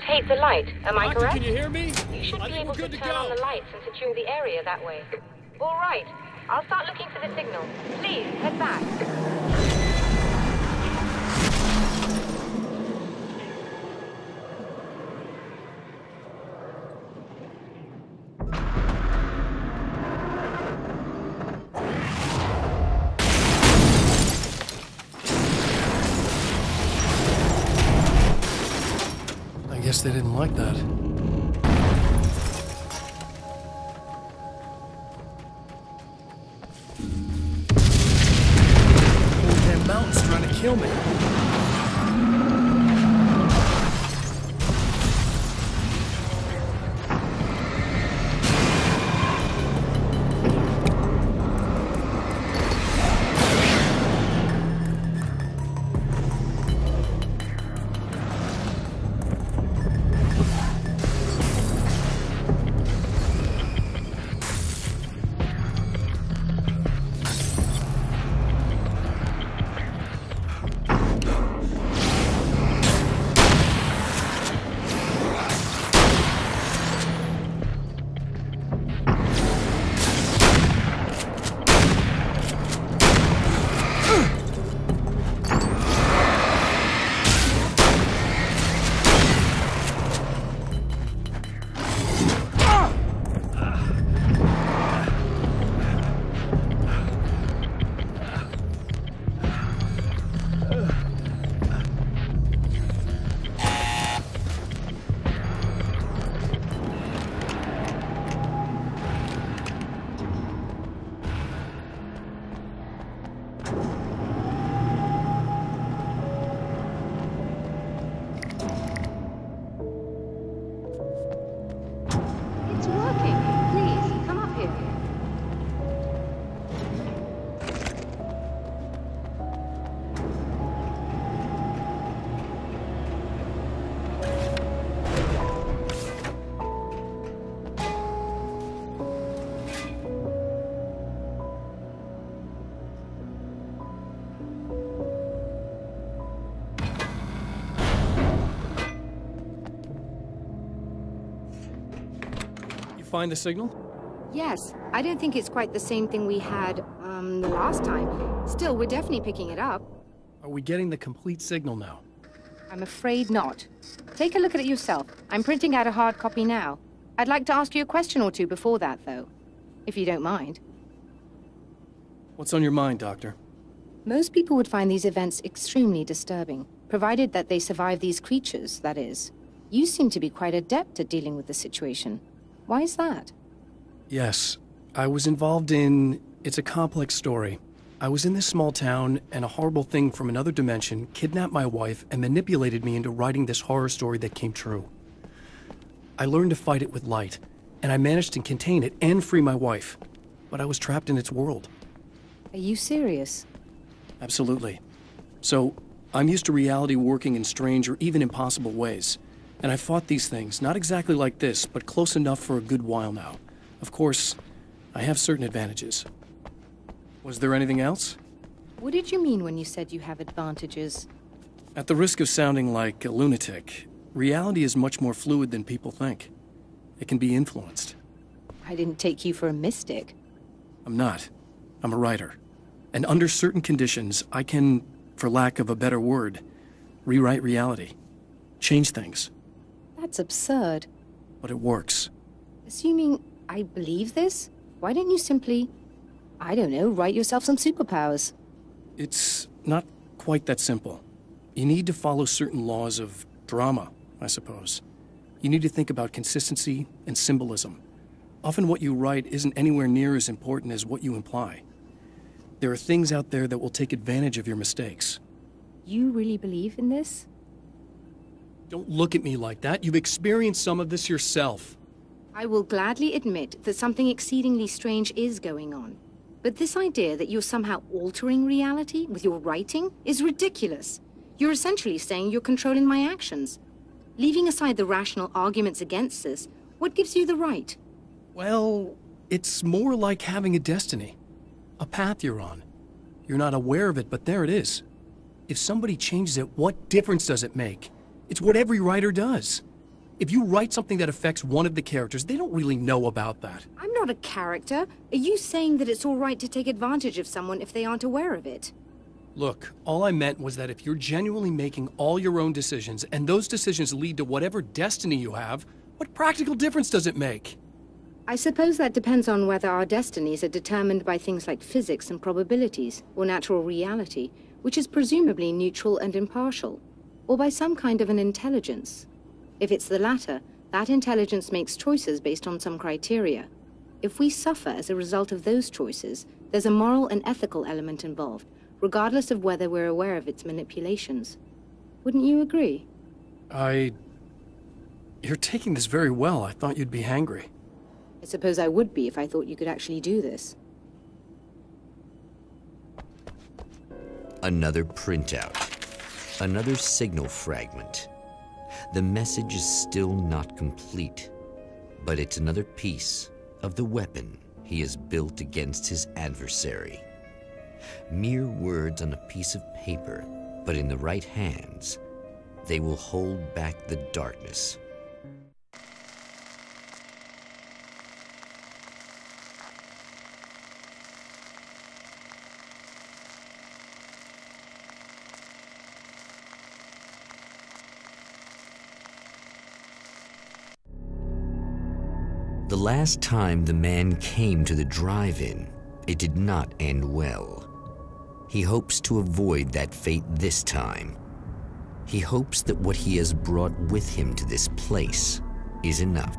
Humans hate the light, am I correct? Can you hear me? You should I be think able we're to good to turn on go. the lights and secure the area that way. All right. I'll start looking for the signal. Please, head back. I guess they didn't like that. Damn mountain's trying to kill me. It's working. Please, come up here. You find the signal? Yes, I don't think it's quite the same thing we had, the last time. Still, we're definitely picking it up. Are we getting the complete signal now? I'm afraid not. Take a look at it yourself. I'm printing out a hard copy now. I'd like to ask you a question or two before that, though. If you don't mind. What's on your mind, Doctor? Most people would find these events extremely disturbing, provided that they survive these creatures, that is. You seem to be quite adept at dealing with the situation. Why is that? Yes, I was involved in... It's a complex story. I was in this small town, and a horrible thing from another dimension kidnapped my wife and manipulated me into writing this horror story that came true. I learned to fight it with light, and I managed to contain it and free my wife. But I was trapped in its world. Are you serious? Absolutely. So, I'm used to reality working in strange or even impossible ways. And I fought these things, not exactly like this, but close enough for a good while now. Of course, I have certain advantages. Was there anything else? What did you mean when you said you have advantages? At the risk of sounding like a lunatic, reality is much more fluid than people think. It can be influenced. I didn't take you for a mystic. I'm not. I'm a writer. And under certain conditions, I can, for lack of a better word, rewrite reality. Change things. That's absurd. But it works. Assuming I believe this, why don't you simply, I don't know, write yourself some superpowers? It's not quite that simple. You need to follow certain laws of drama, I suppose. You need to think about consistency and symbolism. Often what you write isn't anywhere near as important as what you imply. There are things out there that will take advantage of your mistakes. You really believe in this? Don't look at me like that. You've experienced some of this yourself. I will gladly admit that something exceedingly strange is going on. But this idea that you're somehow altering reality with your writing is ridiculous. You're essentially saying you're controlling my actions. Leaving aside the rational arguments against this, what gives you the right? Well, it's more like having a destiny. A path you're on. You're not aware of it, but there it is. If somebody changes it, what difference does it make? It's what every writer does. If you write something that affects one of the characters, they don't really know about that. I'm not a character. Are you saying that it's all right to take advantage of someone if they aren't aware of it? Look, all I meant was that if you're genuinely making all your own decisions, and those decisions lead to whatever destiny you have, what practical difference does it make? I suppose that depends on whether our destinies are determined by things like physics and probabilities, or natural reality, which is presumably neutral and impartial, or by some kind of an intelligence. If it's the latter, that intelligence makes choices based on some criteria. If we suffer as a result of those choices, there's a moral and ethical element involved, regardless of whether we're aware of its manipulations. Wouldn't you agree? You're taking this very well. I thought you'd be hangry. I suppose I would be if I thought you could actually do this. Another printout. Another signal fragment. The message is still not complete, but it's another piece of the weapon he has built against his adversary. Mere words on a piece of paper, but in the right hands, they will hold back the darkness. The last time the man came to the drive-in, it did not end well. He hopes to avoid that fate this time. He hopes that what he has brought with him to this place is enough.